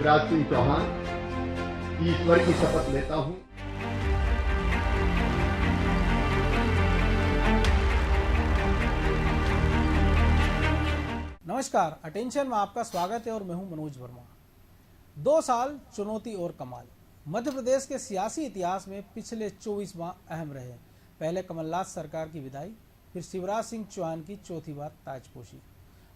शिवराज सिंह चौहान ईश्वर की शपथ लेता हूं। नमस्कार, अटेंशन में आपका स्वागत है और मैं हूं मनोज वर्मा। 2 साल चुनौती और कमाल। मध्य प्रदेश के सियासी इतिहास में पिछले 24 माह अहम रहे। पहले कमलनाथ सरकार की विदाई, फिर शिवराज सिंह चौहान की चौथी बार ताजपोशी,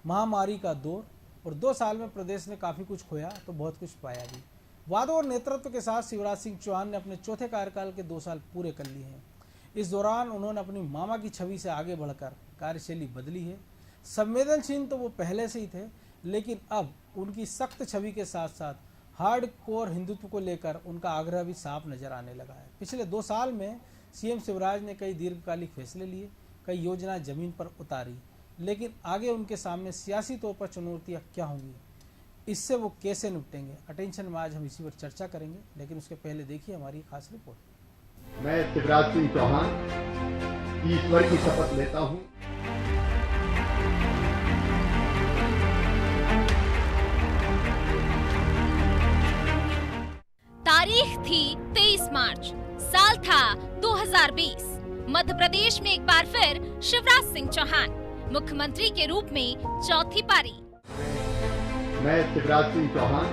महामारी का दौर और 2 साल में प्रदेश ने काफ़ी कुछ खोया तो बहुत कुछ पाया भी। वादों और नेतृत्व के साथ शिवराज सिंह चौहान ने अपने चौथे कार्यकाल के 2 साल पूरे कर लिए हैं। इस दौरान उन्होंने अपनी मामा की छवि से आगे बढ़कर कार्यशैली बदली है। संवेदनशील तो वो पहले से ही थे, लेकिन अब उनकी सख्त छवि के साथ साथ हार्ड कोर हिंदुत्व को लेकर उनका आग्रह भी साफ नजर आने लगा है। पिछले 2 साल में सीएम शिवराज ने कई दीर्घकालिक फैसले लिए, कई योजनाएं जमीन पर उतारी, लेकिन आगे उनके सामने सियासी तौर पर चुनौतियां क्या होंगी, इससे वो कैसे निपटेंगे। अटेंशन में आज हम इसी पर चर्चा करेंगे, लेकिन उसके पहले देखिए हमारी खास रिपोर्ट। मैं शिवराज सिंह चौहान ईश्वर की शपथ लेता हूं। तारीख थी 23 मार्च, साल था 2020। मध्य प्रदेश में एक बार फिर शिवराज सिंह चौहान मुख्यमंत्री के रूप में चौथी पारी। मैं शिवराज सिंह चौहान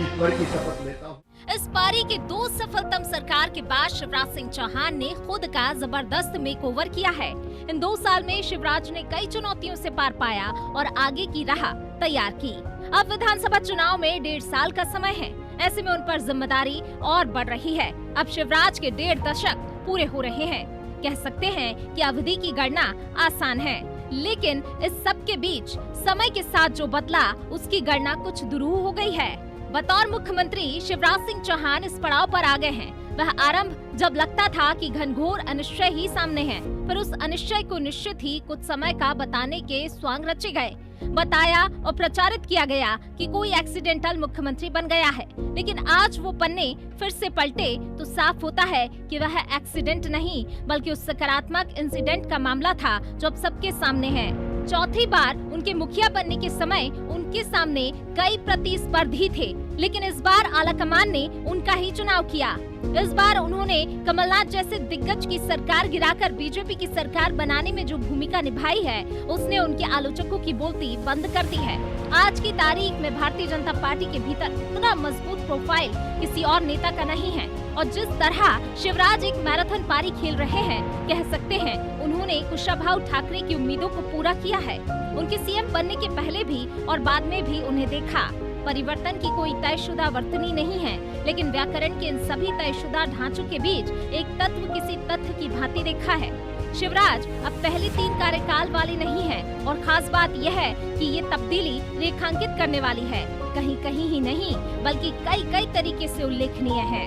ईश्वर की शपथ लेता हूं। इस पारी के 2 सफलतम सरकार के बाद शिवराज सिंह चौहान ने खुद का जबरदस्त मेकओवर किया है। इन 2 साल में शिवराज ने कई चुनौतियों से पार पाया और आगे की राह तैयार की। अब विधानसभा चुनाव में 1.5 साल का समय है, ऐसे में उन पर जिम्मेदारी और बढ़ रही है। अब शिवराज के 1.5 दशक पूरे हो रहे हैं। कह सकते हैं कि अवधि की गणना आसान है, लेकिन इस सब के बीच समय के साथ जो बदला उसकी गणना कुछ दुरूह हो गई है। बतौर मुख्यमंत्री शिवराज सिंह चौहान इस पड़ाव पर आ गए हैं। वह आरंभ जब लगता था कि घनघोर अनिश्चय ही सामने है, फिर उस अनिश्चय को निश्चित ही कुछ समय का बताने के स्वांग रचे गए। बताया और प्रचारित किया गया कि कोई एक्सीडेंटल मुख्यमंत्री बन गया है, लेकिन आज वो पन्ने फिर से पलटे तो साफ होता है कि वह एक्सीडेंट नहीं बल्कि उस सकारात्मक इंसिडेंट का मामला था जो अब सबके सामने है। चौथी बार उनके मुखिया बनने के समय उनके सामने कई प्रतिस्पर्धी थे, लेकिन इस बार आलाकमान ने उनका ही चुनाव किया। इस बार उन्होंने कमलनाथ जैसे दिग्गज की सरकार गिराकर बीजेपी की सरकार बनाने में जो भूमिका निभाई है, उसने उनके आलोचकों की बोलती बंद कर दी है। आज की तारीख में भारतीय जनता पार्टी के भीतर इतना मजबूत प्रोफाइल किसी और नेता का नहीं है, और जिस तरह शिवराज एक मैराथन पारी खेल रहे हैं, कह सकते हैं उन्होंने कुशाभाऊ ठाकरे की उम्मीदों को पूरा किया है। उनके सीएम बनने के पहले भी और बाद में भी उन्हें देखा। परिवर्तन की कोई तयशुदा वर्तनी नहीं है, लेकिन व्याकरण के इन सभी तयशुदा ढांचों के बीच एक तत्व किसी तथ्य की भांति देखा है। शिवराज अब पहले 3 कार्यकाल वाले नहीं हैं, और खास बात यह है कि ये तब्दीली रेखांकित करने वाली है, कहीं कहीं ही नहीं बल्कि कई तरीके से उल्लेखनीय है।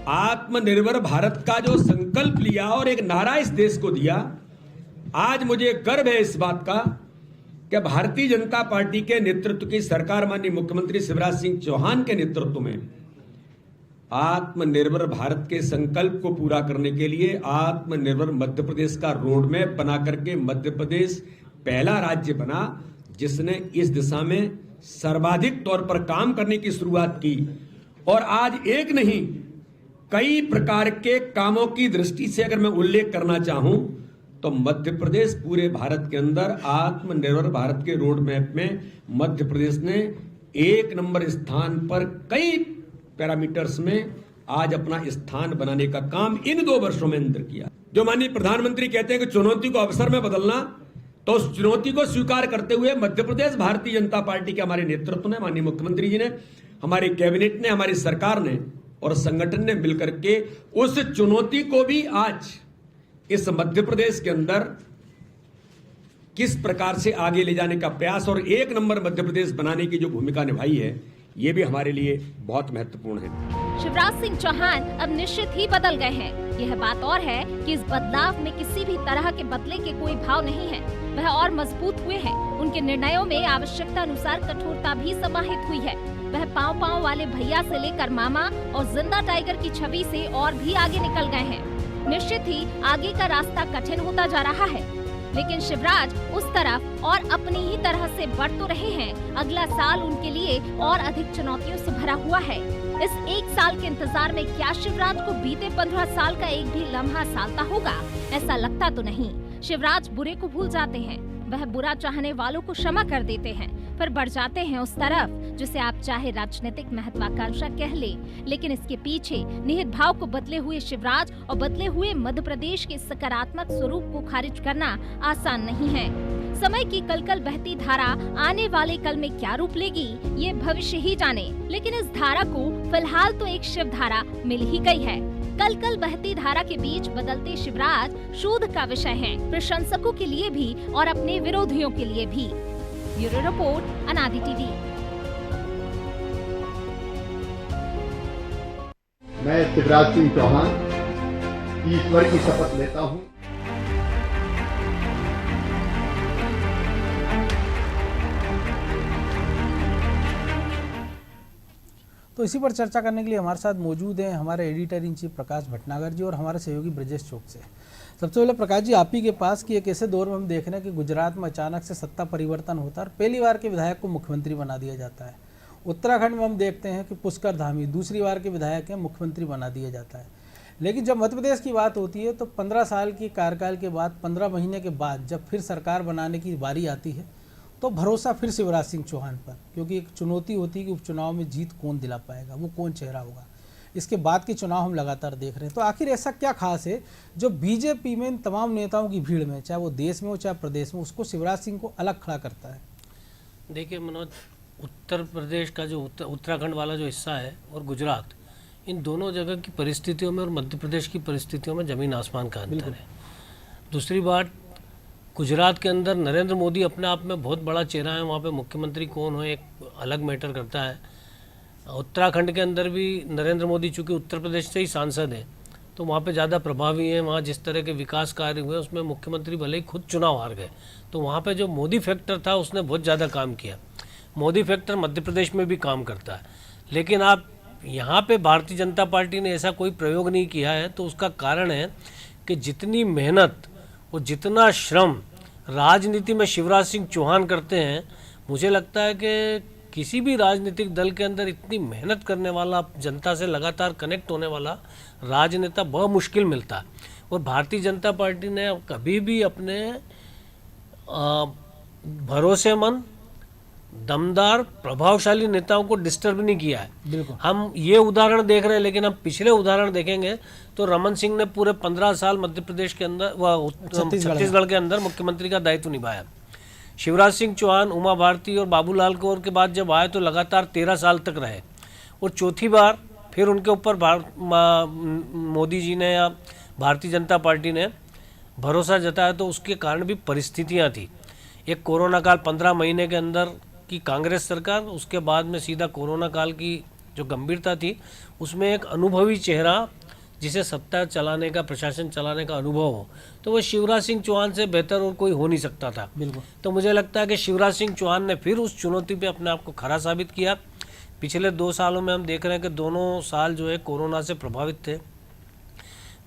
आत्मनिर्भर भारत का जो संकल्प लिया और एक नारा इस देश को दिया, आज मुझे गर्व है इस बात का कि भारतीय जनता पार्टी के नेतृत्व की सरकार माननीय मुख्यमंत्री शिवराज सिंह चौहान के नेतृत्व में आत्मनिर्भर भारत के संकल्प को पूरा करने के लिए आत्मनिर्भर मध्य प्रदेश का रोड मैप बना करके मध्य प्रदेश पहला राज्य बना जिसने इस दिशा में सर्वाधिक तौर पर काम करने की शुरुआत की। और आज एक नहीं कई प्रकार के कामों की दृष्टि से अगर मैं उल्लेख करना चाहूं तो मध्य प्रदेश पूरे भारत के अंदर आत्मनिर्भर भारत के रोड मैप में मध्य प्रदेश ने 1 नंबर स्थान पर कई पैरामीटर्स में आज अपना स्थान बनाने का काम इन 2 वर्षों में अंदर किया। जो माननीय प्रधानमंत्री कहते हैं कि चुनौती को अवसर में बदलना, तो उस चुनौती को स्वीकार करते हुए मध्य प्रदेश भारतीय जनता पार्टी के हमारे नेतृत्व ने, माननीय मुख्यमंत्री जी ने, हमारी कैबिनेट ने, हमारी सरकार ने और संगठन ने मिलकर के उस चुनौती को भी आज इस मध्य प्रदेश के अंदर किस प्रकार से आगे ले जाने का प्रयास और 1 नंबर मध्य प्रदेश बनाने की जो भूमिका निभाई है, ये भी हमारे लिए बहुत महत्वपूर्ण है। शिवराज सिंह चौहान अब निश्चित ही बदल गए हैं। यह बात और है कि इस बदलाव में किसी भी तरह के बदले के कोई भाव नहीं है। वह और मजबूत हुए हैं। उनके निर्णयों में आवश्यकता अनुसार कठोरता भी समाहित हुई है। वह पांव वाले भैया से लेकर मामा और जिंदा टाइगर की छवि से और भी आगे निकल गए हैं। निश्चित ही आगे का रास्ता कठिन होता जा रहा है। लेकिन शिवराज उस तरफ और अपनी ही तरह से बढ़ तो रहे हैं। अगला साल उनके लिए और अधिक चुनौतियों से भरा हुआ है। इस एक साल के इंतजार में क्या शिवराज को बीते 15 साल का एक भी लम्हा सालता होगा? ऐसा लगता तो नहीं। शिवराज बुरे को भूल जाते हैं, वह बुरा चाहने वालों को क्षमा कर देते हैं, फिर बढ़ जाते हैं उस तरफ जिसे आप चाहे राजनीतिक महत्वाकांक्षा कह ले, लेकिन इसके पीछे निहित भाव को बदले हुए शिवराज और बदले हुए मध्य प्रदेश के सकारात्मक स्वरूप को खारिज करना आसान नहीं है। समय की कलकल बहती धारा आने वाले कल में क्या रूप लेगी ये भविष्य ही जाने, लेकिन इस धारा को फिलहाल तो एक शिव धारा मिल ही गई है। कल बहती धारा के बीच बदलते शिवराज शोध का विषय हैं, प्रशंसकों के लिए भी और अपने विरोधियों के लिए भी। ब्यूरो रिपोर्ट, अनादि टीवी। मैं शिवराज सिंह चौहान ईश्वर की शपथ लेता हूं तो इसी पर चर्चा करने के लिए हमारे साथ मौजूद हैं हमारे एडिटर इन चीफ प्रकाश भटनागर जी और हमारे सहयोगी ब्रजेश चौक से। सबसे पहले प्रकाश जी, आप ही के पास कि एक ऐसे दौर में हम देख रहे हैं कि गुजरात में अचानक से सत्ता परिवर्तन होता है और पहली बार के विधायक को मुख्यमंत्री बना दिया जाता है। उत्तराखंड में हम देखते हैं कि पुष्कर धामी दूसरी बार के विधायक हैं, मुख्यमंत्री बना दिया जाता है। लेकिन जब मध्य प्रदेश की बात होती है तो 15 साल की कार्यकाल के बाद 15 महीने के बाद जब फिर सरकार बनाने की बारी आती है तो भरोसा फिर शिवराज सिंह चौहान पर, क्योंकि एक चुनौती होती है कि उपचुनाव में जीत कौन दिला पाएगा, वो कौन चेहरा होगा। इसके बाद के चुनाव हम लगातार देख रहे हैं। तो आखिर ऐसा क्या खास है जो बीजेपी में इन तमाम नेताओं की भीड़ में, चाहे वो देश में हो चाहे प्रदेश में, उसको शिवराज सिंह को अलग खड़ा करता है? देखिए मनोज, उत्तर प्रदेश का जो उत्तराखंड वाला जो हिस्सा है और गुजरात, इन दोनों जगह की परिस्थितियों में और मध्य प्रदेश की परिस्थितियों में ज़मीन आसमान का अंतर है। दूसरी बात, गुजरात के अंदर नरेंद्र मोदी अपने आप में बहुत बड़ा चेहरा है, वहाँ पे मुख्यमंत्री कौन हो एक अलग मैटर करता है। उत्तराखंड के अंदर भी नरेंद्र मोदी चूँकि उत्तर प्रदेश से ही सांसद हैं तो वहाँ पे ज़्यादा प्रभावी हैं। वहाँ जिस तरह के विकास कार्य हुए उसमें मुख्यमंत्री भले ही खुद चुनाव हार गए, तो वहाँ पे जो मोदी फैक्टर था उसने बहुत ज़्यादा काम किया। मोदी फैक्टर मध्य प्रदेश में भी काम करता है, लेकिन आप यहाँ पे भारतीय जनता पार्टी ने ऐसा कोई प्रयोग नहीं किया है। तो उसका कारण है कि जितनी मेहनत और जितना श्रम राजनीति में शिवराज सिंह चौहान करते हैं, मुझे लगता है कि किसी भी राजनीतिक दल के अंदर इतनी मेहनत करने वाला, जनता से लगातार कनेक्ट होने वाला राजनेता बहुत मुश्किल मिलता है। और भारतीय जनता पार्टी ने कभी भी अपने भरोसेमंद, दमदार, प्रभावशाली नेताओं को डिस्टर्ब नहीं किया है। हम ये उदाहरण देख रहे हैं, लेकिन हम पिछले उदाहरण देखेंगे तो रमन सिंह ने पूरे 15 साल मध्य प्रदेश के अंदर छत्तीसगढ़ के अंदर मुख्यमंत्री का दायित्व निभाया। शिवराज सिंह चौहान, उमा भारती और बाबूलाल गौर के बाद जब आए तो लगातार 13 साल तक रहे, और चौथी बार फिर उनके ऊपर मोदी जी ने या भारतीय जनता पार्टी ने भरोसा जताया। तो उसके कारण भी परिस्थितियाँ थी। एक कोरोना काल 15 महीने के अंदर की कांग्रेस सरकार, उसके बाद में सीधा कोरोना काल की जो गंभीरता थी, उसमें एक अनुभवी चेहरा जिसे सत्ता चलाने का, प्रशासन चलाने का अनुभव हो, तो वो शिवराज सिंह चौहान से बेहतर और कोई हो नहीं सकता था। बिल्कुल। तो मुझे लगता है कि शिवराज सिंह चौहान ने फिर उस चुनौती पे अपने आप को खरा साबित किया। पिछले 2 सालों में हम देख रहे हैं कि दोनों साल जो है कोरोना से प्रभावित थे।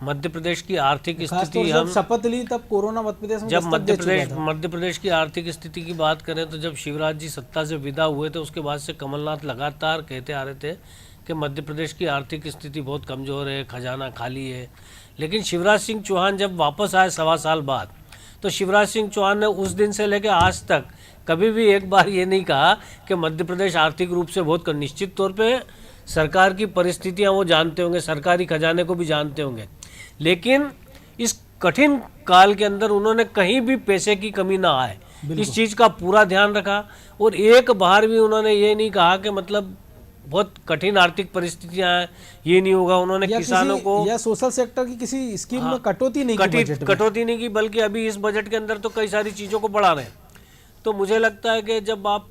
मध्य प्रदेश की आर्थिक स्थिति, हम शपथ ली तब कोरोना मध्य प्रदेश में, जब मध्य प्रदेश की आर्थिक स्थिति की बात करें तो जब शिवराज जी सत्ता से विदा हुए थे, उसके बाद से कमलनाथ लगातार कहते आ रहे थे कि मध्य प्रदेश की आर्थिक स्थिति बहुत कमज़ोर है, खजाना खाली है। लेकिन शिवराज सिंह चौहान जब वापस आए 1.25 साल बाद, तो शिवराज सिंह चौहान ने उस दिन से लेकर आज तक कभी भी एक बार ये नहीं कहा कि मध्य प्रदेश आर्थिक रूप से बहुत निश्चित तौर पे सरकार की परिस्थितियाँ वो जानते होंगे, सरकारी खजाने को भी जानते होंगे, लेकिन इस कठिन काल के अंदर उन्होंने कहीं भी पैसे की कमी ना आए, इस चीज़ का पूरा ध्यान रखा। और एक बार भी उन्होंने ये नहीं कहा कि मतलब बहुत कठिन आर्थिक परिस्थितियां हैं, ये नहीं होगा। उन्होंने किसानों को या सोशल सेक्टर की किसी स्कीम में कटौती नहीं की, बल्कि अभी इस बजट के अंदर तो कई सारी चीज़ों को बढ़ा रहे हैं। तो मुझे लगता है कि जब आप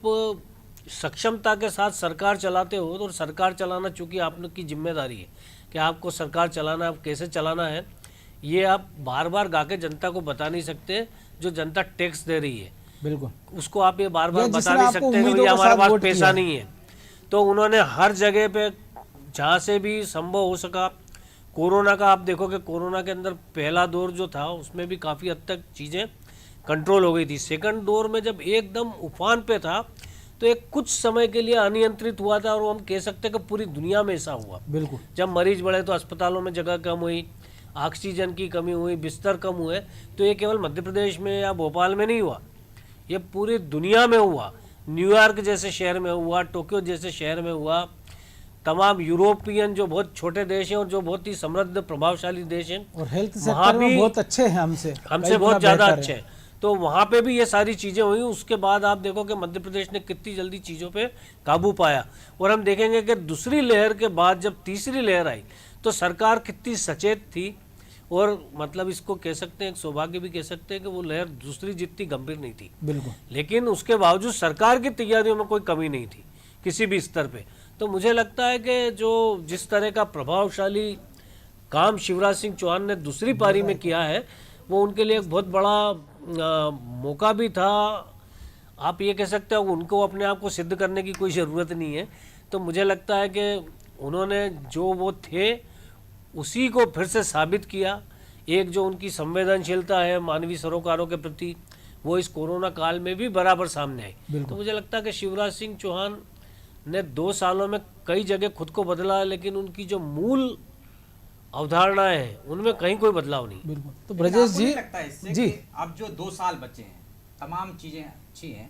सक्षमता के साथ सरकार चलाते हो, तो सरकार चलाना चूँकि आपकी जिम्मेदारी है कि आपको सरकार चलाना, आप कैसे चलाना है, ये आप बार बार गा के जनता को बता नहीं सकते। जो जनता टैक्स दे रही है, बिल्कुल, उसको आप ये बार बार बता नहीं सकते कि हमारे पास पैसा नहीं है। तो उन्होंने हर जगह पे जहाँ से भी संभव हो सका, कोरोना का आप देखो कि कोरोना के अंदर पहला दौर जो था उसमें भी काफ़ी हद तक चीज़ें कंट्रोल हो गई थी। सेकंड दौर में जब एकदम उफान पे था तो एक कुछ समय के लिए अनियंत्रित हुआ था, और वो हम कह सकते हैं कि पूरी दुनिया में ऐसा हुआ। बिल्कुल। जब मरीज बढ़े तो अस्पतालों में जगह कम हुई, ऑक्सीजन की कमी हुई, बिस्तर कम हुए। तो ये केवल मध्य प्रदेश में या भोपाल में नहीं हुआ, ये पूरी दुनिया में हुआ। न्यूयॉर्क जैसे शहर में हुआ, टोक्यो जैसे शहर में हुआ, तमाम यूरोपियन जो बहुत छोटे देश हैं और जो बहुत ही समृद्ध प्रभावशाली देश हैं, और हेल्थ वहाँ सेक्टर में भी बहुत अच्छे हैं हमसे हमसे बहुत ज़्यादा अच्छे हैं। तो वहाँ पे भी ये सारी चीज़ें हुई। उसके बाद आप देखो कि मध्य प्रदेश ने कितनी जल्दी चीज़ों पे काबू पाया। और हम देखेंगे कि दूसरी लहर के बाद जब तीसरी लहर आई तो सरकार कितनी सचेत थी, और मतलब इसको कह सकते हैं, एक सौभाग्य भी कह सकते हैं कि वो लहर दूसरी जितनी गंभीर नहीं थी। बिल्कुल। लेकिन उसके बावजूद सरकार की तैयारियों में कोई कमी नहीं थी किसी भी स्तर पे। तो मुझे लगता है कि जो जिस तरह का प्रभावशाली काम शिवराज सिंह चौहान ने दूसरी पारी में किया है, वो उनके लिए एक बहुत बड़ा मौका भी था। आप ये कह सकते हो उनको अपने आप को सिद्ध करने की कोई ज़रूरत नहीं है। तो मुझे लगता है कि उन्होंने जो वो थे उसी को फिर से साबित किया। एक जो उनकी संवेदनशीलता है मानवीय सरोकारों के प्रति, वो इस कोरोना काल में भी बराबर सामने आई। तो मुझे लगता है कि शिवराज सिंह चौहान ने 2 सालों में कई जगह खुद को बदला, लेकिन उनकी जो मूल अवधारणाएं हैं उनमें कहीं कोई बदलाव नहीं। बिल्कुल। तो ब्रजेश जी लगता है इससे जी, कि अब जो 2 साल बचे हैं, तमाम चीजें अच्छी हैं,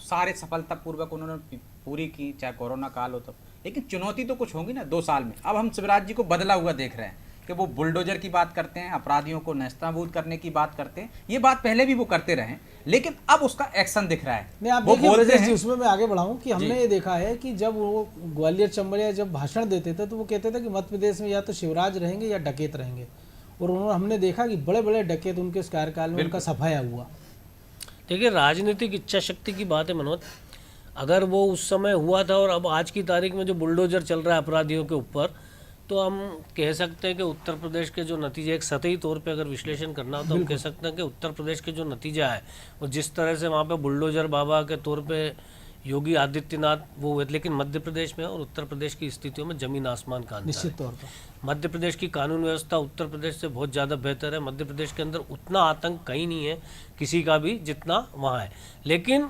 सारे सफलतापूर्वक उन्होंने पूरी की, चाहे कोरोना काल हो तब। लेकिन चुनौती तो कुछ होगी ना 2 साल में। अब हम शिवराज जी को बदला हुआ देख रहे हैं कि वो बुलडोजर की बात करते हैं, अपराधियों को नेस्तनाबूद करने की बात करते हैं। ये बात पहले भी वो करते रहे, लेकिन अब उसका एक्शन दिख रहा है। नहीं, आप वो देखिए बोलते ब्रजेश जी, हैं, उसमें मैं आगे बढ़ाऊं कि हमने ये देखा है कि जब वो ग्वालियर चंबल जब भाषण देते थे तो वो कहते थे कि मध्य प्रदेश में या तो शिवराज रहेंगे या डकैत रहेंगे, और उन्होंने हमने देखा कि बड़े बड़े डकैत उनके इस कार्यकाल में उनका सफाया हुआ। देखिए, राजनीतिक इच्छा शक्ति की बात है मनोज। अगर वो उस समय हुआ था और अब आज की तारीख में जो बुलडोजर चल रहा है अपराधियों के ऊपर, तो हम कह सकते हैं कि उत्तर प्रदेश के जो नतीजे, एक सतही तौर पे अगर विश्लेषण करना हो तो हम कह सकते हैं कि उत्तर प्रदेश के जो नतीजा है वो जिस तरह से वहाँ पे बुलडोजर बाबा के तौर पे योगी आदित्यनाथ वो हुए, लेकिन मध्य प्रदेश में और उत्तर प्रदेश की स्थितियों में जमीन आसमान का अंतर है। निश्चित तौर पर मध्य प्रदेश की कानून व्यवस्था उत्तर प्रदेश से बहुत ज़्यादा बेहतर है। मध्य प्रदेश के अंदर उतना आतंक कहीं नहीं है किसी का भी जितना वहाँ है। लेकिन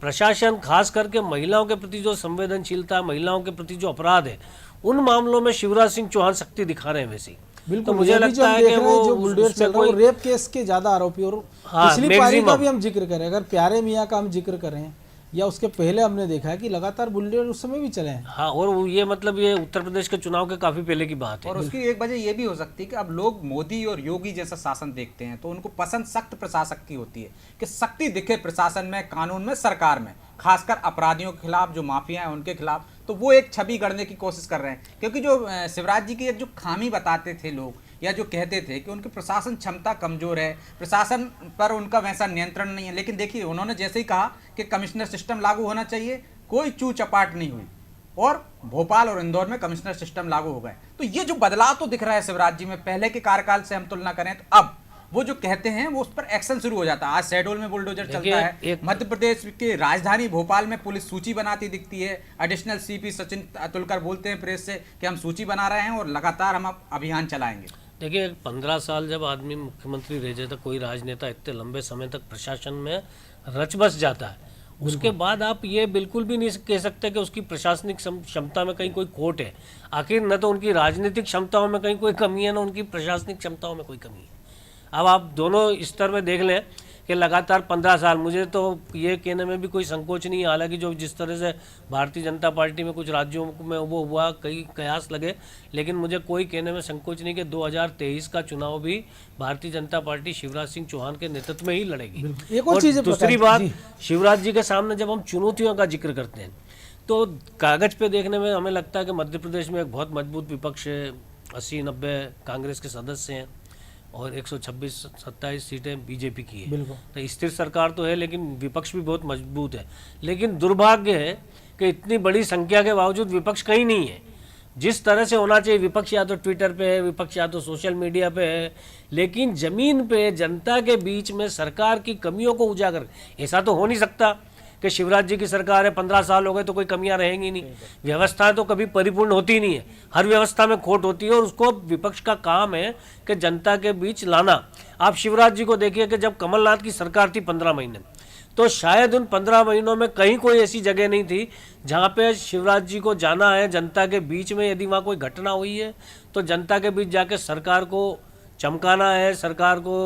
प्रशासन, खास करके महिलाओं के प्रति जो संवेदनशीलता, महिलाओं के प्रति जो अपराध है, उन मामलों में शिवराज सिंह चौहान शक्ति दिखा रहे हैं वैसे। बिल्कुल। तो मुझे लगता है कि वो जो बुलडोजर चल रहा है वो रेप केस के ज्यादा आरोपी, और पिछली पारी का भी हम जिक्र करें, अगर प्यारे मियाँ का हम जिक्र करें या उसके पहले हमने देखा है कि लगातार बुलडोजर उस समय भी चले हैं। हाँ, और ये मतलब ये उत्तर प्रदेश के चुनाव के काफी पहले की बात है। और उसकी एक वजह ये भी हो सकती है कि अब लोग मोदी और योगी जैसा शासन देखते हैं तो उनको पसंद सख्त प्रशासक की होती है, कि सख्ती दिखे प्रशासन में, कानून में, सरकार में, खासकर अपराधियों के खिलाफ, जो माफिया हैं उनके खिलाफ। तो वो एक छवि गढ़ने की कोशिश कर रहे हैं, क्योंकि जो शिवराज जी की एक जो खामी बताते थे लोग, या जो कहते थे कि उनकी प्रशासन क्षमता कमजोर है, प्रशासन पर उनका वैसा नियंत्रण नहीं है। लेकिन देखिए, उन्होंने जैसे ही कहा कि कमिश्नर सिस्टम लागू होना चाहिए, कोई चू चपाट नहीं हुई, और भोपाल और इंदौर में कमिश्नर सिस्टम लागू हो गए। तो ये जो बदलाव तो दिख रहा है शिवराज जी में, पहले के कार्यकाल से हम तुलना करें तो अब वो जो कहते हैं वो उस पर एक्शन शुरू हो जाता है। आज शहडोल में बुलडोजर चलता है, मध्य प्रदेश के राजधानी भोपाल में पुलिस सूची बनाती दिखती है। एडिशनल सीपी सचिन अतुलकर बोलते हैं प्रेस से कि हम सूची बना रहे हैं और लगातार हम अभियान चलाएंगे। देखिए, 15 साल जब आदमी मुख्यमंत्री रह जाता, कोई राजनेता इतने लंबे समय तक प्रशासन में रच बस जाता है, उसके बाद आप ये बिल्कुल भी नहीं कह सकते कि उसकी प्रशासनिक क्षमता में कहीं कोई खोट है। आखिर न तो उनकी राजनीतिक क्षमताओं में कहीं कोई कमी है, न उनकी प्रशासनिक क्षमताओं में कोई कमी है। अब आप दोनों स्तर में देख लें कि लगातार 15 साल, मुझे तो ये कहने में भी कोई संकोच नहीं है, हालांकि जो जिस तरह से भारतीय जनता पार्टी में कुछ राज्यों में वो हुआ, कई कयास लगे, लेकिन मुझे कोई कहने में संकोच नहीं कि 2023 का चुनाव भी भारतीय जनता पार्टी शिवराज सिंह चौहान के नेतृत्व में ही लड़ेगी। एक और चीज़ दूसरी बात, शिवराज जी के सामने जब हम चुनौतियों का जिक्र करते हैं तो कागज पे देखने में हमें लगता है कि मध्य प्रदेश में एक बहुत मजबूत विपक्ष है। 80-90 कांग्रेस के सदस्य हैं और 126-27 सीटें बीजेपी की है। तो स्थिर सरकार तो है, लेकिन विपक्ष भी बहुत मजबूत है। लेकिन दुर्भाग्य है कि इतनी बड़ी संख्या के बावजूद विपक्ष कहीं नहीं है। जिस तरह से होना चाहिए, विपक्ष या तो ट्विटर पे है, विपक्ष या तो सोशल मीडिया पे है, लेकिन जमीन पे जनता के बीच में सरकार की कमियों को उजागर, ऐसा तो हो नहीं सकता कि शिवराज जी की सरकार है, 15 साल हो गए तो कोई कमियां रहेंगी नहीं। व्यवस्था तो कभी परिपूर्ण होती नहीं है, हर व्यवस्था में खोट होती है और उसको विपक्ष का काम है कि जनता के बीच लाना। आप शिवराज जी को देखिए कि जब कमलनाथ की सरकार थी 15 महीने, तो शायद उन 15 महीनों में कहीं कोई ऐसी जगह नहीं थी जहाँ पे शिवराज जी को जाना है जनता के बीच में, यदि वहाँ कोई घटना हुई है तो जनता के बीच जाके सरकार को चमकाना है, सरकार को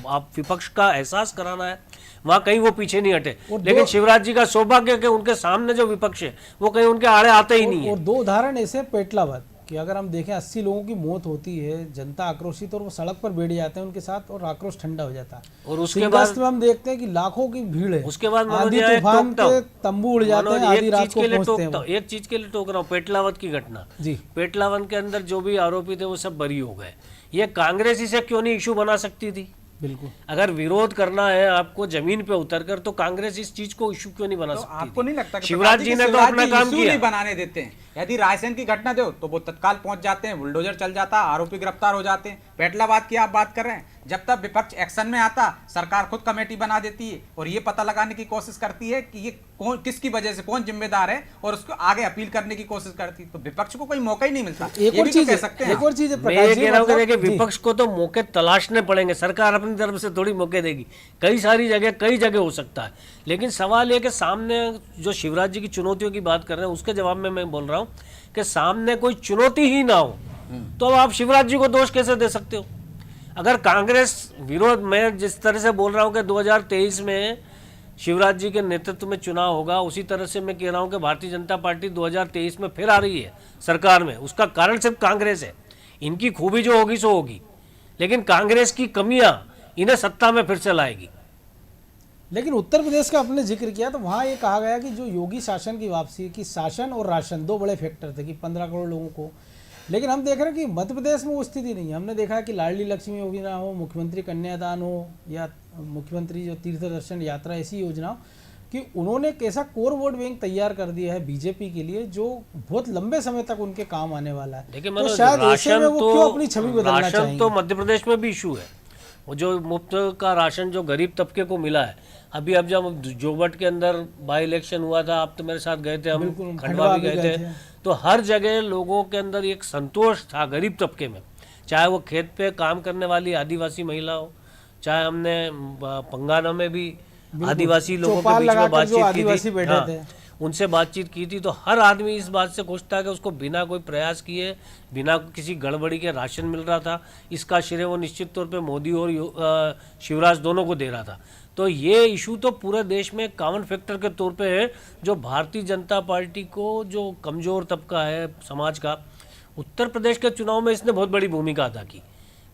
आप विपक्ष का एहसास कराना है, वहाँ कहीं वो पीछे नहीं हटे। लेकिन शिवराज जी का सौभाग्य है कि उनके सामने जो विपक्ष है वो कहीं उनके आड़े आते ही नहीं है। और 2 उदाहरण ऐसे पेटलावद कि अगर हम देखें 80 लोगों की मौत होती है, जनता आक्रोशित और वो सड़क पर बैठ जाते हैं उनके साथ और आक्रोश ठंडा हो जाता है। और उसके बाद में हम देखते हैं कि लाखों की भीड़ है, उसके बाद आंधी तूफान के तंबू उड़ जाते हैं, आधी रात को पहुंचते हैं। एक चीज के लिए टोक रहा हूँ, पेटलावद की घटना जी, पेटलावन के अंदर जो भी आरोपी थे वो सब बरी हो गए। ये कांग्रेस इसे क्यों नहीं इशू बना सकती थी? बिल्कुल, अगर विरोध करना है आपको जमीन पे उतरकर, तो कांग्रेस इस चीज को इशू क्यों नहीं बना सकती? आपको नहीं लगता कि शिवराज जी ने तो अपना काम किया, नहीं बनाने देते हैं? यदि रायसेन की घटना दो तो वो तत्काल पहुंच जाते हैं, बुलडोजर चल जाता, आरोपी गिरफ्तार हो जाते हैं। पेटलाबाद की आप बात कर रहे हैं, जब तक विपक्ष एक्शन में आता सरकार खुद कमेटी बना देती है और ये पता लगाने की कोशिश करती है कि ये कौन, किसकी वजह से कौन जिम्मेदार है, और उसको आगे अपील करने की कोशिश करती है। तो विपक्ष को कोई मौका ही नहीं मिलता। एक और चीज कह सकते हैं, एक और चीज मैं ये कह रहा हूँ कि विपक्ष को तो मौके तलाशने पड़ेंगे, सरकार अपनी तरफ से थोड़ी मौके देगी। कई सारी जगह, कई जगह हो सकता है, लेकिन सवाल ये कि सामने जो शिवराज जी की चुनौतियों की बात कर रहे हैं उसके जवाब में मैं बोल रहा हूँ कि सामने कोई चुनौती ही ना हो तो अब आप शिवराज जी को दोष कैसे दे सकते हो? अगर कांग्रेस विरोध, मैं जिस तरह से बोल रहा हूँ कि 2023 में शिवराज जी के नेतृत्व में चुनाव होगा, उसी तरह से मैं कह रहा हूँ कि भारतीय जनता पार्टी 2023 में फिर आ रही है सरकार में। उसका कारण सिर्फ कांग्रेस है। इनकी खूबी जो होगी सो होगी, लेकिन कांग्रेस की कमियां इन्हें सत्ता में फिर से लाएगी। लेकिन उत्तर प्रदेश का आपने जिक्र किया तो वहाँ ये कहा गया कि जो योगी शासन की वापसी, की शासन और राशन 2 बड़े फैक्टर थे कि 15 करोड़ लोगों को, लेकिन हम देख रहे हैं कि मध्य प्रदेश में वो स्थिति नहीं है। हमने देखा है कि लाडली लक्ष्मी योजना हो, मुख्यमंत्री कन्यादान हो, या मुख्यमंत्री जो तीर्थ दर्शन यात्रा, ऐसी योजना हो कि उन्होंने एक ऐसा कोर वोट बैंक तैयार कर दिया है बीजेपी के लिए जो बहुत लंबे समय तक उनके काम आने वाला है। तो शायद ऐसे में वो क्यों अपनी छवि बदलना चाहेंगे? तो मध्य प्रदेश में भी इशू है, वो जो मुफ्त का राशन जो गरीब तबके को मिला है। अभी अब जब जोबट के अंदर बाई इलेक्शन हुआ था, आप तो मेरे साथ गए थे, हम खंडवा भी गए थे, तो हर जगह लोगों के अंदर एक संतोष था गरीब तबके में, चाहे वो खेत पे काम करने वाली आदिवासी महिला हो, चाहे हमने पंगाना में भी आदिवासी लोगों के बीच में बातचीत की थी, उनसे बातचीत की थी, तो हर आदमी इस बात से खुश था कि उसको बिना कोई प्रयास किए, बिना किसी गड़बड़ी के राशन मिल रहा था। इसका श्रेय वो निश्चित तौर पे मोदी और शिवराज दोनों को दे रहा था। तो ये इशू तो पूरे देश में कॉमन फैक्टर के तौर पे है, जो भारतीय जनता पार्टी को, जो कमज़ोर तबका है समाज का, उत्तर प्रदेश के चुनाव में इसने बहुत बड़ी भूमिका अदा की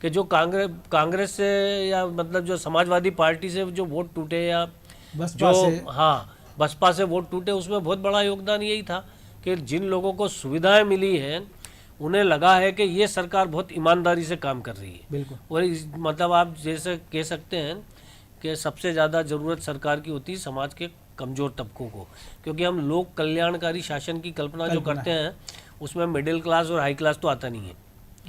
कि जो कांग्रेस से, या मतलब जो समाजवादी पार्टी से जो वोट टूटे, या बसपा से वोट टूटे, उसमें बहुत बड़ा योगदान यही था कि जिन लोगों को सुविधाएं मिली हैं उन्हें लगा है कि ये सरकार बहुत ईमानदारी से काम कर रही है। बिल्कुल। और मतलब आप जैसे कह सकते हैं कि सबसे ज़्यादा ज़रूरत सरकार की होती है समाज के कमज़ोर तबकों को, क्योंकि हम लोक कल्याणकारी शासन की कल्पना जो करते हैं उसमें मिडिल क्लास और हाई क्लास तो आता नहीं है।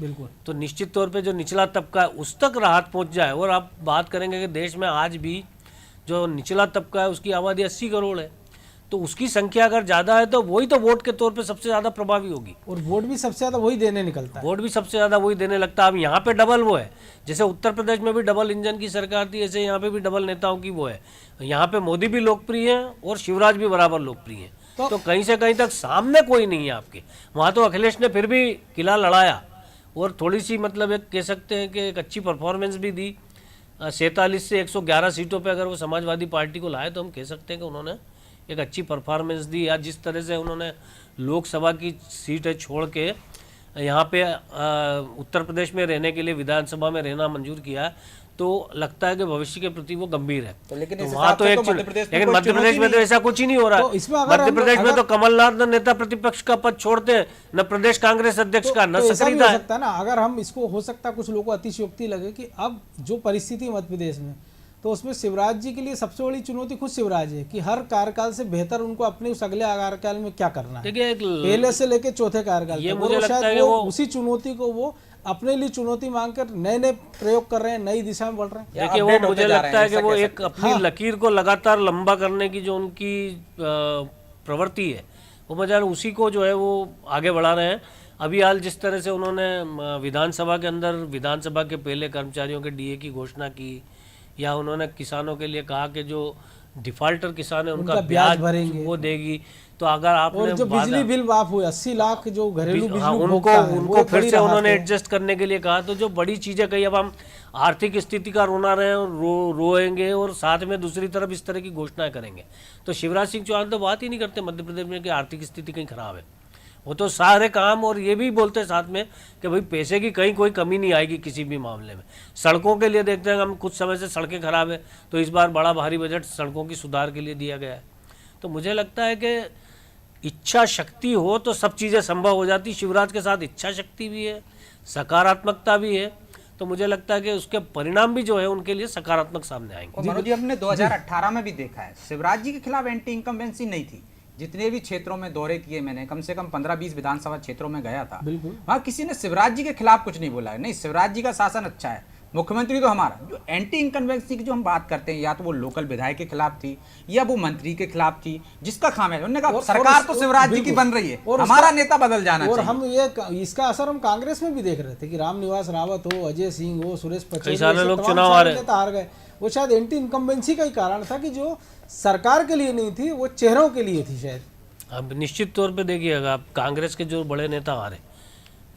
बिल्कुल। तो निश्चित तौर पे जो निचला तबका है उस तक राहत पहुंच जाए। और आप बात करेंगे कि देश में आज भी जो निचला तबका है उसकी आबादी 80 करोड़ है, तो उसकी संख्या अगर ज़्यादा है तो वही तो वोट के तौर पे सबसे ज़्यादा प्रभावी होगी, और वोट भी सबसे ज़्यादा वही देने निकलता है। वोट भी सबसे ज़्यादा वही देने लगता है। अब यहाँ पे डबल वो है, जैसे उत्तर प्रदेश में भी डबल इंजन की सरकार थी, ऐसे यहाँ पे भी डबल नेताओं की वो है। यहाँ पे मोदी भी लोकप्रिय है और शिवराज भी बराबर लोकप्रिय है, तो कहीं से कहीं तक सामने कोई नहीं है आपके। वहाँ तो अखिलेश ने फिर भी किला लड़ाया और थोड़ी सी मतलब एक कह सकते हैं कि एक अच्छी परफॉर्मेंस भी दी। 47 से 111 सीटों पे अगर वो समाजवादी पार्टी को लाए तो हम कह सकते हैं कि उन्होंने एक अच्छी परफॉर्मेंस दी। या जिस तरह से उन्होंने लोकसभा की सीटें छोड़ के यहाँ पे उत्तर प्रदेश में रहने के लिए विधानसभा में रहना मंजूर किया, तो लगता है कि भविष्य के प्रति वो गंभीर है। तो लेकिन वहाँ तो एक लेकिन मध्य प्रदेश में तो ऐसा कुछ ही नहीं हो रहा है। मध्य प्रदेश में तो कमलनाथ न नेता प्रतिपक्ष का पद छोड़ते हैं, न प्रदेश कांग्रेस अध्यक्ष का, न सक्रियता है ना। अगर हम इसको, हो सकता है कुछ लोगों को अतिशयोक्ति लगे कि अब जो परिस्थिति मध्य प्रदेश में, तो उसमें शिवराज जी के लिए सबसे बड़ी चुनौती खुद शिवराज है कि हर कार्यकाल से बेहतर उनको अपने उस अगले कार्यकाल में क्या करना है, पहले से लेके चौथे कार्यकाल, ये मुझे लगता है कि वो उसी चुनौती को वो अपने लिए चुनौती मांगकर नए नए प्रयोग कर रहे हैं, नई दिशा में बढ़ रहे हैं। देखिए वो अपडेट मुझे होते जा रहे लगता हैं, है कि ऐसा वो कह एक सकते हैं। अपनी लकीर को लगातार लंबा करने की जो उनकी प्रवृत्ति है, वो मुझे उसी को जो है वो आगे बढ़ा रहे हैं। अभी हाल जिस तरह से उन्होंने विधानसभा के अंदर विधानसभा के पहले कर्मचारियों के डीए की घोषणा की, या उन्होंने किसानों के लिए कहा कि जो डिफॉल्टर किसान है उनका ब्याज भरेंगे, वो देगी। तो अगर आपने और जो बिजली बिल माफ हुए 80 लाख जो घरेलू बिजली उनको उनको फिर से उन्होंने एडजस्ट करने के लिए कहा। तो जो बड़ी चीजें कही, अब हम आर्थिक स्थिति का रोना रहे हैं, रोएंगे और साथ में दूसरी तरफ इस तरह की घोषणाएं करेंगे। तो शिवराज सिंह चौहान तो बात ही नहीं करते मध्य प्रदेश में कि आर्थिक स्थिति कहीं खराब है। वो तो सारे काम और ये भी बोलते हैं साथ में कि भाई पैसे की कहीं कोई कमी नहीं आएगी किसी भी मामले में। सड़कों के लिए देखते हैं हम, कुछ समय से सड़कें खराब है, तो इस बार बड़ा भारी बजट सड़कों की सुधार के लिए दिया गया है। तो मुझे लगता है कि इच्छा शक्ति हो तो सब चीज़ें संभव हो जाती। शिवराज के साथ इच्छा शक्ति भी है, सकारात्मकता भी है। तो मुझे लगता है कि उसके परिणाम भी जो है उनके लिए सकारात्मक सामने आएंगे। और मनोज जी, हमने 2018 में भी देखा है, शिवराज जी के खिलाफ एंटी इनकम्बेंसी नहीं थी। जितने भी क्षेत्रों में दौरे किए मैंने, कम से कम 15-20 विधानसभा क्षेत्रों में गया था, वहाँ किसी ने शिवराज जी के खिलाफ कुछ नहीं बोला है। नहीं, शिवराज जी का शासन अच्छा है, मुख्यमंत्री तो हमारा। जो एंटी इनकम्बेंसी की जो हम बात करते हैं, या तो वो लोकल विधायक के खिलाफ थी या वो मंत्री के खिलाफ थी, जिसका खामियाजा उन्होंने कहा सरकार तो शिवराज जी की बन रही है, हमारा नेता बदल जाना चाहिए। और हम ये इसका असर हम कांग्रेस में भी देख रहे थे कि रामनिवास रावत हो, अजय सिंह हो, सुरेश पचौरी, सारे लोग चुनाव हार गए। वो शायद एंटी इनकम्बेंसी का ही कारण था कि जो सरकार के लिए नहीं थी, वो चेहरों के लिए थी शायद। अब निश्चित तौर पे देखिएगा, आप कांग्रेस के जो बड़े नेता आ रहे,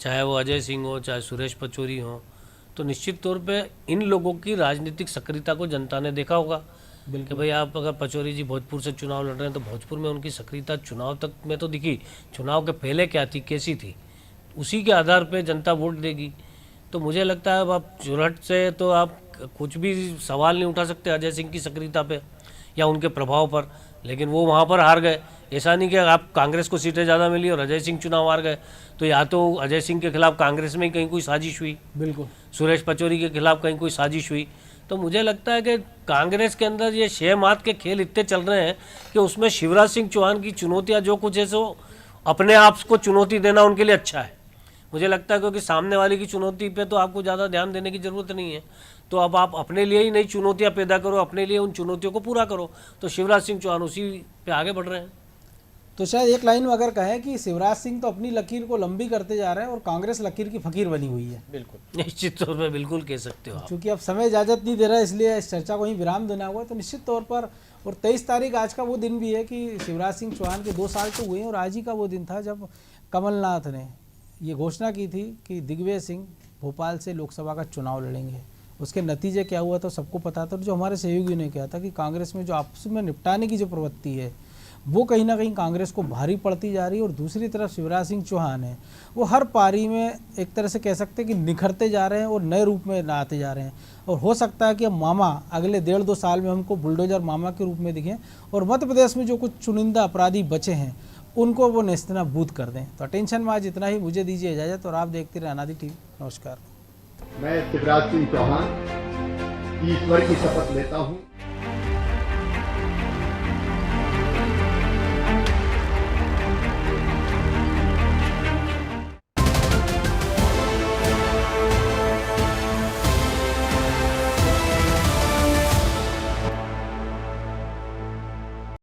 चाहे वो अजय सिंह हो, चाहे सुरेश पचौरी हो, तो निश्चित तौर पे इन लोगों की राजनीतिक सक्रियता को जनता ने देखा होगा कि भाई आप अगर पचौरी जी भोजपुर से चुनाव लड़ रहे हैं तो भोजपुर में उनकी सक्रियता चुनाव तक में तो दिखी, चुनाव के पहले क्या थी, कैसी थी, उसी के आधार पे जनता वोट देगी। तो मुझे लगता है अब आप चुरहट से तो आप कुछ भी सवाल नहीं उठा सकते अजय सिंह की सक्रियता पे या उनके प्रभाव पर, लेकिन वो वहाँ पर हार गए। ऐसा नहीं कि आप कांग्रेस को सीटें ज़्यादा मिली और अजय सिंह चुनाव हार गए, तो या तो अजय सिंह के खिलाफ कांग्रेस में ही कहीं कोई साजिश हुई, बिल्कुल सुरेश पचौरी के खिलाफ कहीं कोई साजिश हुई। तो मुझे लगता है कि कांग्रेस के अंदर ये 6 मात के खेल इतने चल रहे हैं कि उसमें शिवराज सिंह चौहान की चुनौतियाँ जो कुछ है सो अपने आप को चुनौती देना उनके लिए अच्छा है। मुझे लगता है क्योंकि सामने वाले की चुनौती पे तो आपको ज़्यादा ध्यान देने की ज़रूरत नहीं है। तो अब आप अपने लिए ही नई चुनौतियाँ पैदा करो, अपने लिए उन चुनौतियों को पूरा करो। तो शिवराज सिंह चौहान उसी पे आगे बढ़ रहे हैं। तो शायद एक लाइन में अगर कहें कि शिवराज सिंह तो अपनी लकीर को लंबी करते जा रहे हैं और कांग्रेस लकीर की फकीर बनी हुई है। बिल्कुल निश्चित तौर पर बिल्कुल कह सकते हो आप। क्योंकि अब समय इजाज़त नहीं दे रहा है, इसलिए इस चर्चा को ही विराम देना हुआ। तो निश्चित तौर पर, और 23 तारीख आज का वो दिन भी है कि शिवराज सिंह चौहान के 2 साल तो हुए हैं, और आज ही का वो दिन था जब कमलनाथ ने ये घोषणा की थी कि दिग्विजय सिंह भोपाल से लोकसभा का चुनाव लड़ेंगे। उसके नतीजे क्या हुआ तो सबको पता था। जो हमारे सहयोगियों ने कहा था कि कांग्रेस में जो आपस में निपटाने की जो प्रवृत्ति है वो कहीं ना कहीं कांग्रेस को भारी पड़ती जा रही है। और दूसरी तरफ शिवराज सिंह चौहान है, वो हर पारी में एक तरह से कह सकते हैं कि निखरते जा रहे हैं और नए रूप में आते जा रहे हैं। और हो सकता है कि अब मामा अगले 1.5-2 साल में हमको बुलडोजर मामा के रूप में दिखें और मध्य प्रदेश में जो कुछ चुनिंदा अपराधी बचे हैं उनको वो नेस्तनाबूद कर दें। तो अटेंशन में आज इतना ही, मुझे दीजिए इजाज़त और आप देखते रहे अनादि टीवी। नमस्कार। मैं शिवराज सिंह चौहान ईश्वर की शपथ लेता हूं